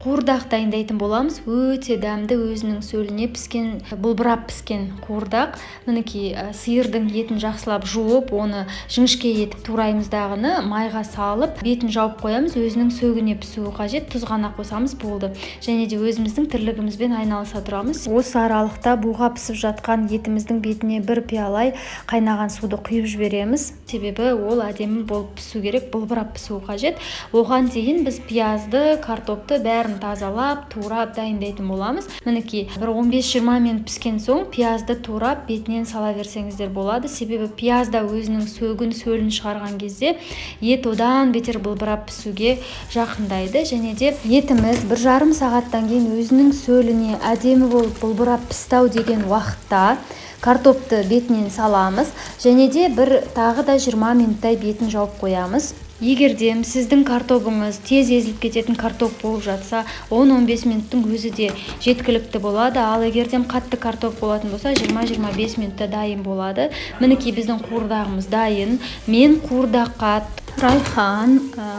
Қуырдақ дайындайтын боламыз. Өте дәмді, өзінің сөліне піскен, бұлбырап піскен қуырдақ. Мінекей сиырдың етін жақсылап жуып, оны жіңішке етіп тураймыз дағыны, майға салып, бетін жауып қоямыз. Өзінің сөгіне пісуі қажет. Тұз ғана қосамыз, болды. Және де өзіміздің тірлігімізбен айналыса тұрамыз. Осы аралықта буға пісіп жатқан етіміздің бетіне бір пиалай қайнаған суды құйып жібереміз. Себебі ол әдемі болып пісу керек, бұлбырап пісуі қажет. Оған дейін біз пиязды, картопты бәрін тазалап, турап дайындайтын боламыз. Мінекей, бір 15-20 минут піскен соң пиязды турап бетінен сала берсеңіздер болады. Себебі пиязда өзінің сөлін шығарған кезде ет одан бетер бұлбырап пісуге жақындайды. Және де етіміз 1,5 сағаттан кейін өзінің сөліне әдемі болып бұлбырап пісті деген уақытта картопты бетінен саламыз. Және де тағы да 20 минуттай бетін жауып қоямыз. Егерде сіздің картопыңыз тез езіліп кететін картоп болып жатса, 10-15 минуттың өзі де жеткілікті болады. Ал егерден қатты картоп болатын болса, 20-25 минутта дайын болады. Мінекей біздің қуырдағымыз дайын. Мен қуырдаққа райхан,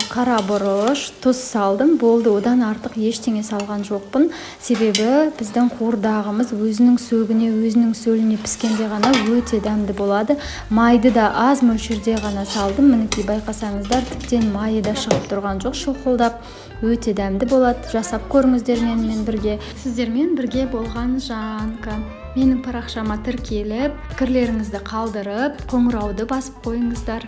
қара бұрыш, тұз салдым, болды. Одан артық ештеңе салған жоқпын. Себебі біздің қуырдағымыз өзінің сөгіне, өзінің сөліне піскенде ғана өте дәмді болады. Майды да аз мөлшерде ғана салдым. Мінекей байқасаңыздар, тіптен майы да шығып тұрған жоқ, шоқылдап. Өте дәмді болады. Жасап көріңіздер менімен бірге. Сіздермен бірге болған Жанка. Менің парақшама тіркеліп, пікірлеріңізді қалдырып, қоңырауды басып қойыңыздар.